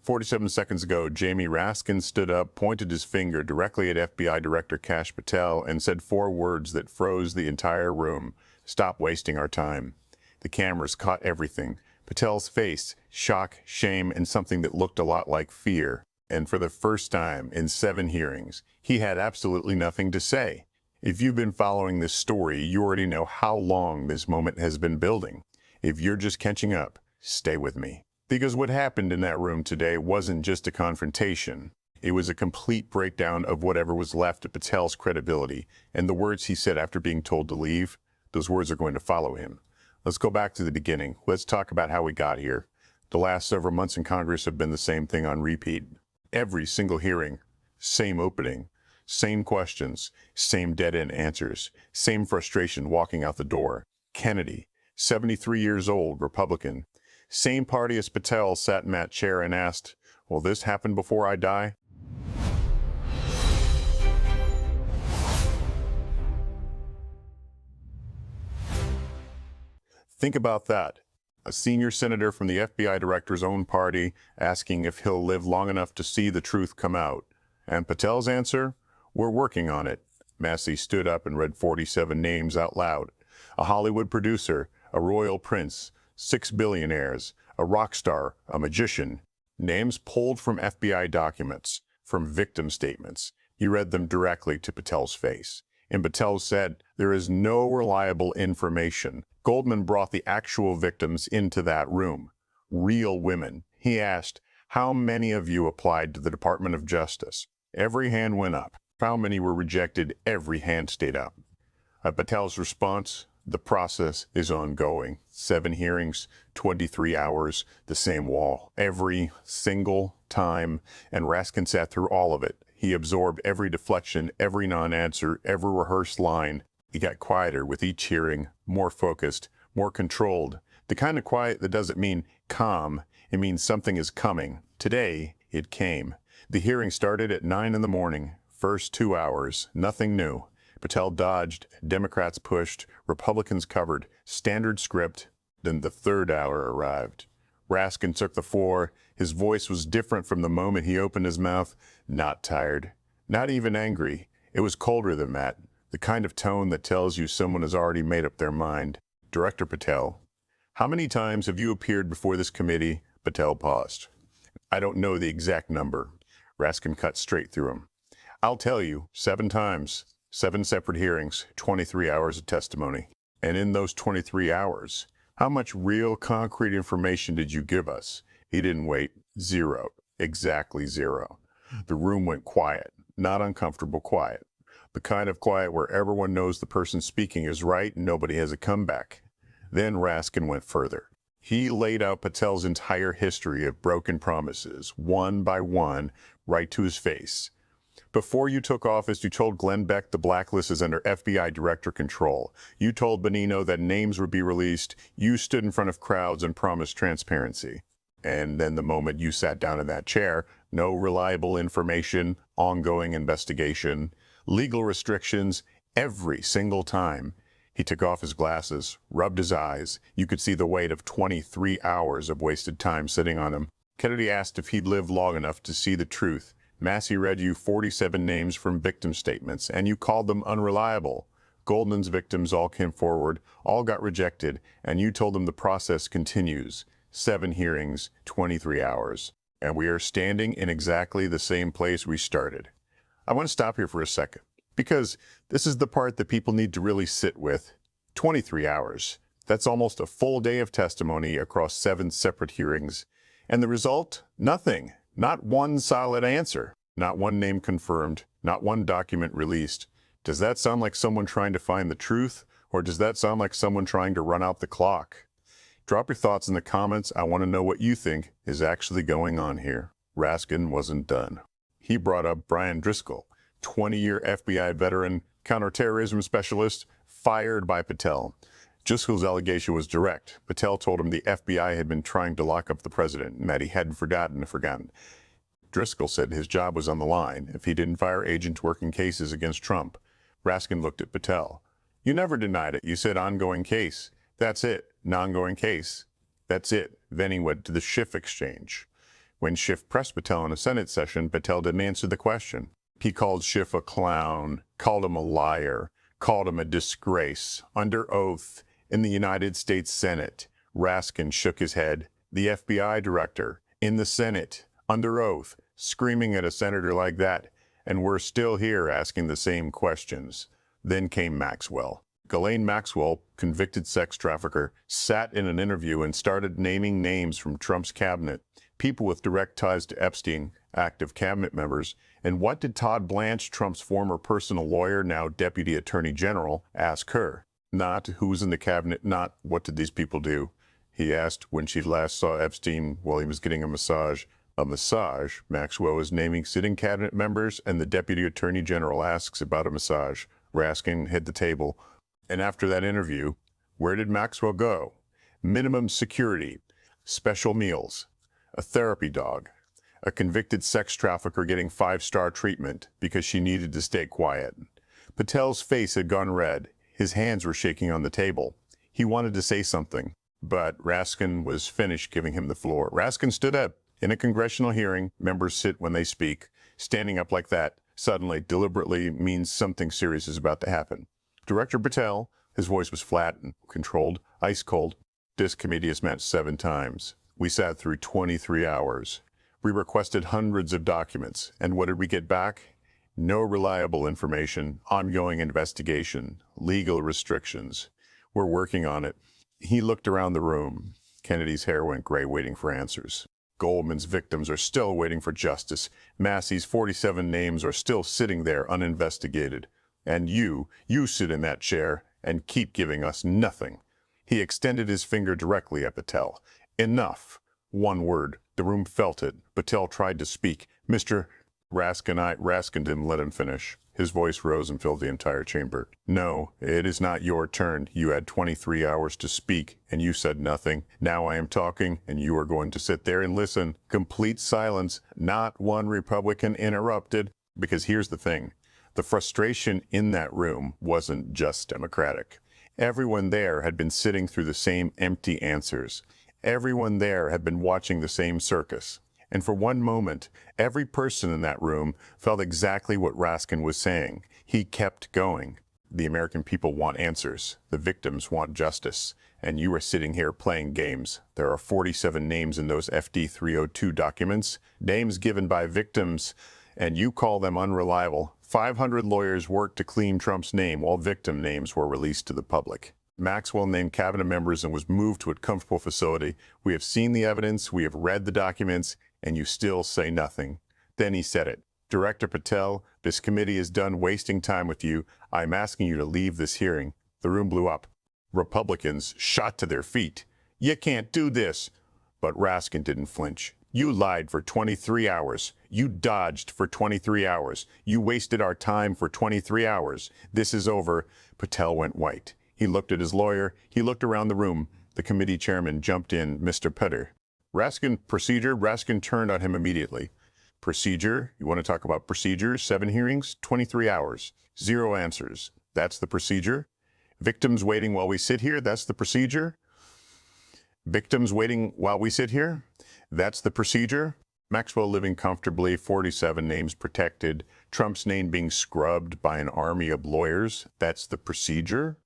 47 seconds ago, Jamie Raskin stood up, pointed his finger directly at FBI Director Kash Patel, and said 4 words that froze the entire room. "Stop wasting our time." The cameras caught everything. Patel's face, shock, shame, and something that looked a lot like fear. And for the first time in 7 hearings, he had absolutely nothing to say. If you've been following this story, you already know how long this moment has been building. If you're just catching up, stay with me. Because what happened in that room today wasn't just a confrontation. It was a complete breakdown of whatever was left of Patel's credibility, and the words he said after being told to leave, those words are going to follow him. Let's go back to the beginning. Let's talk about how we got here. The last several months in Congress have been the same thing on repeat. Every single hearing, same opening, same questions, same dead-end answers, same frustration walking out the door. Kennedy, 73 years old, Republican. Same party as Patel sat in that chair and asked, "Will this happen before I die?" Think about that. A senior senator from the FBI director's own party asking if he'll live long enough to see the truth come out. And Patel's answer? "We're working on it." Massie stood up and read 47 names out loud. A Hollywood producer, a royal prince, 6 billionaires, a rock star, a magician. Names pulled from FBI documents, from victim statements. He read them directly to Patel's face. And Patel said, "There is no reliable information." Goldman brought the actual victims into that room. Real women. He asked, "How many of you applied to the Department of Justice?" Every hand went up. How many were rejected? Every hand stayed up. Patel's response, "The process is ongoing." 7 hearings, 23 hours, the same wall. Every single time, and Raskin sat through all of it. He absorbed every deflection, every non-answer, every rehearsed line. He got quieter with each hearing, more focused, more controlled. The kind of quiet that doesn't mean calm, it means something is coming. Today, it came. The hearing started at 9 in the morning. First 2 hours, nothing new. Patel dodged, Democrats pushed, Republicans covered, standard script. Then the 3rd hour arrived. Raskin took the floor. His voice was different from the moment he opened his mouth. Not tired, not even angry. It was colder than that, the kind of tone that tells you someone has already made up their mind. "Director Patel, how many times have you appeared before this committee?" Patel paused. "I don't know the exact number." Raskin cut straight through him. "I'll tell you, 7 times. 7 separate hearings, 23 hours of testimony. And in those 23 hours, how much real concrete information did you give us?" He didn't wait. 0. Exactly 0. The room went quiet, not uncomfortable quiet. The kind of quiet where everyone knows the person speaking is right and nobody has a comeback. Then Raskin went further. He laid out Patel's entire history of broken promises, one by one, right to his face. "Before you took office, you told Glenn Beck the blacklist is under FBI Director control. You told Bonino that names would be released. You stood in front of crowds and promised transparency. And then the moment you sat down in that chair, no reliable information, ongoing investigation, legal restrictions, every single time." He took off his glasses, rubbed his eyes. You could see the weight of 23 hours of wasted time sitting on him. Kennedy asked if he'd lived long enough to see the truth. Massie read you 47 names from victim statements, and you called them unreliable. Goldman's victims all came forward, all got rejected, and you told them the process continues. 7 hearings, 23 hours. And we are standing in exactly the same place we started. I want to stop here for a second, because this is the part that people need to really sit with. 23 hours. That's almost a full day of testimony across 7 separate hearings. And the result? Nothing. Not one solid answer. Not one name confirmed. Not one document released. Does that sound like someone trying to find the truth? Or does that sound like someone trying to run out the clock? Drop your thoughts in the comments. I want to know what you think is actually going on here. Raskin wasn't done. He brought up Brian Driscoll, 20-year FBI veteran, counterterrorism specialist, fired by Patel. Driscoll's allegation was direct. Patel told him the FBI had been trying to lock up the president and that he hadn't forgotten. Driscoll said his job was on the line if he didn't fire agents working cases against Trump. Raskin looked at Patel. "You never denied it. You said ongoing case. That's it. An ongoing case. That's it." Then he went to the Schiff exchange. When Schiff pressed Patel in a Senate session, Patel didn't answer the question. He called Schiff a clown, called him a liar, called him a disgrace. Under oath in the United States Senate, Raskin shook his head. The FBI director in the Senate, under oath, screaming at a senator like that, and we're still here asking the same questions. Then came Maxwell. Ghislaine Maxwell, convicted sex trafficker, sat in an interview and started naming names from Trump's cabinet, people with direct ties to Epstein, active cabinet members. And what did Todd Blanche, Trump's former personal lawyer, now Deputy Attorney General, ask her? Not who's in the cabinet, not what did these people do. He asked when she last saw Epstein while he was getting a massage. A massage? Maxwell was naming sitting cabinet members, and the Deputy Attorney General asks about a massage. Raskin hit the table. And after that interview, where did Maxwell go? Minimum security, special meals, a therapy dog, a convicted sex trafficker getting 5-star treatment because she needed to stay quiet. Patel's face had gone red. His hands were shaking on the table. He wanted to say something, but Raskin was finished giving him the floor. Raskin stood up. In a congressional hearing, members sit when they speak. Standing up like that, suddenly, deliberately, means something serious is about to happen. Director Patel, his voice was flat and controlled, ice cold. This committee has met 7 times. We sat through 23 hours. We requested hundreds of documents. And what did we get back? No reliable information, ongoing investigation, legal restrictions. We're working on it. He looked around the room. Kennedy's hair went gray, waiting for answers. Goldman's victims are still waiting for justice. Massie's 47 names are still sitting there uninvestigated. And you sit in that chair and keep giving us nothing. He extended his finger directly at Patel. Enough. One word. The room felt it. Patel tried to speak. Mr. Raskin didn't let him finish. His voice rose and filled the entire chamber. No, it is not your turn. You had 23 hours to speak, and you said nothing. Now I am talking, and you are going to sit there and listen. Complete silence. Not one Republican interrupted. Because here's the thing. The frustration in that room wasn't just Democratic. Everyone there had been sitting through the same empty answers. Everyone there had been watching the same circus. And for one moment, every person in that room felt exactly what Raskin was saying. He kept going. The American people want answers. The victims want justice. And you are sitting here playing games. There are 47 names in those FD 302 documents, names given by victims, and you call them unreliable. 500 lawyers worked to clean Trump's name while victim names were released to the public. Maxwell named cabinet members and was moved to a comfortable facility. We have seen the evidence, we have read the documents, and you still say nothing. Then he said it. Director Patel, this committee is done wasting time with you. I'm asking you to leave this hearing. The room blew up. Republicans shot to their feet. You can't do this. But Raskin didn't flinch. You lied for 23 hours. You dodged for 23 hours. You wasted our time for 23 hours. This is over. Patel went white. He looked at his lawyer. He looked around the room. The committee chairman jumped in. Mr. Petter. Raskin, procedure. Raskin turned on him immediately. Procedure? You want to talk about procedures? 7 hearings, 23 hours. 0 answers. That's the procedure? Victims waiting while we sit here? That's the procedure? Victims waiting while we sit here? That's the procedure? Maxwell living comfortably, 47 names protected, Trump's name being scrubbed by an army of lawyers. That's the procedure?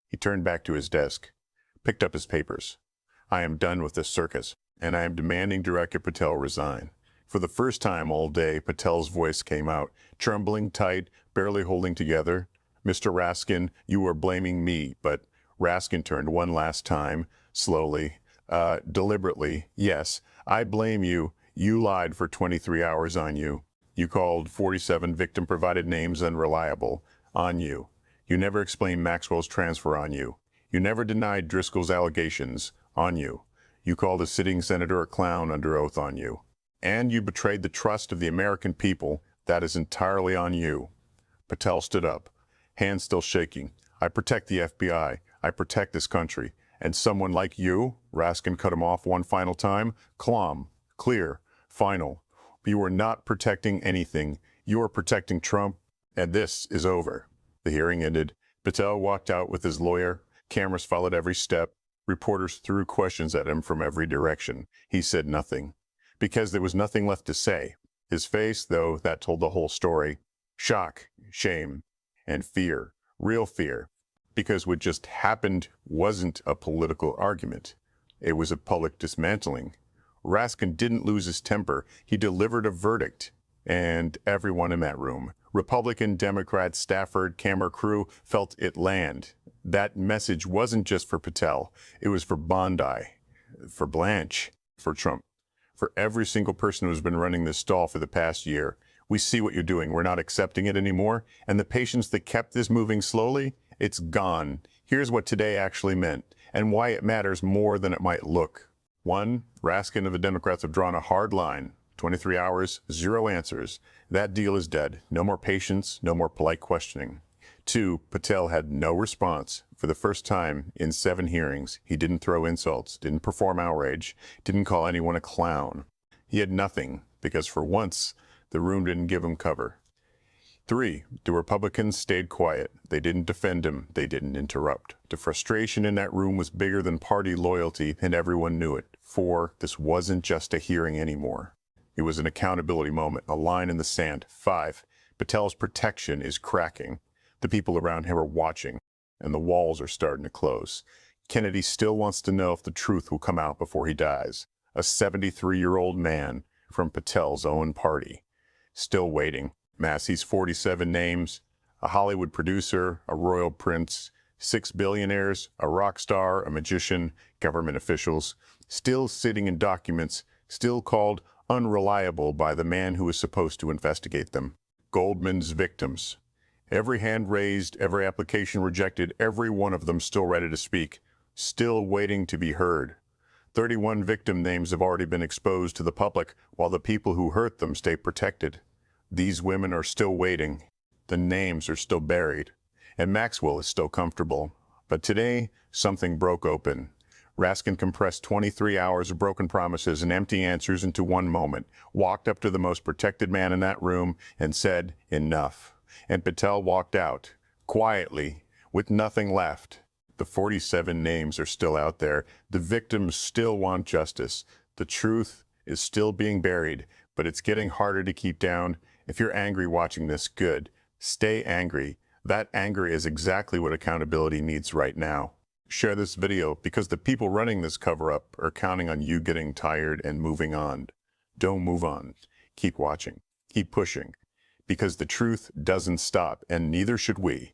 He turned back to his desk, picked up his papers. I am done with this circus, and I am demanding Director Patel resign. For the first time all day, Patel's voice came out, trembling tight, barely holding together. Mr. Raskin, you are blaming me, but Raskin turned one last time, slowly, deliberately. Yes, I blame you. You lied for 23 hours on you. You called 47 victim-provided names unreliable. On you. You never explained Maxwell's transfer on you. You never denied Driscoll's allegations on you. You called a sitting senator a clown under oath on you. And you betrayed the trust of the American people. That is entirely on you. Patel stood up, hands still shaking. I protect the FBI. I protect this country. And someone like you, Raskin cut him off one final time, calm, clear, final. You are not protecting anything. You are protecting Trump, and this is over. The hearing ended. Patel walked out with his lawyer. Cameras followed every step. Reporters threw questions at him from every direction. He said nothing. because there was nothing left to say. His face, though, that told the whole story. Shock, shame, and fear. Real fear. Because what just happened wasn't a political argument. It was a public dismantling. Raskin didn't lose his temper. He delivered a verdict. And everyone in that room, Republican, Democrat, Stafford, camera crew, felt it land. That message wasn't just for Patel. It was for Bondi, for Blanche, for Trump, for every single person who's been running this stall for the past year. We see what you're doing. We're not accepting it anymore. And the patience that kept this moving slowly, it's gone. Here's what today actually meant and why it matters more than it might look. 1, Raskin and the Democrats have drawn a hard line. 23 hours, 0 answers. That deal is dead. No more patience, no more polite questioning. 2, Patel had no response. For the first time in 7 hearings, he didn't throw insults, didn't perform outrage, didn't call anyone a clown. He had nothing, because for once, the room didn't give him cover. 3, the Republicans stayed quiet. They didn't defend him. They didn't interrupt. The frustration in that room was bigger than party loyalty, and everyone knew it. 4, this wasn't just a hearing anymore. It was an accountability moment, a line in the sand. 5, Patel's protection is cracking. The people around him are watching, and the walls are starting to close. Kennedy still wants to know if the truth will come out before he dies. A 73-year-old man from Patel's own party. Still waiting. Massie's 47 names, a Hollywood producer, a royal prince, 6 billionaires, a rock star, a magician, government officials, still sitting in documents, still called unreliable by the man who was supposed to investigate them. Goldman's victims. Every hand raised, every application rejected, every one of them still ready to speak, still waiting to be heard. 31 victim names have already been exposed to the public, while the people who hurt them stay protected. These women are still waiting. The names are still buried. And Maxwell is still comfortable. But today, something broke open. Raskin compressed 23 hours of broken promises and empty answers into one moment, walked up to the most protected man in that room and said, "Enough." And Patel walked out, quietly, with nothing left. The 47 names are still out there. The victims still want justice. The truth is still being buried, but it's getting harder to keep down. If you're angry watching this, good. Stay angry. That anger is exactly what accountability needs right now. Share this video because the people running this cover-up are counting on you getting tired and moving on. Don't move on. Keep watching. Keep pushing. Because the truth doesn't stop, and neither should we.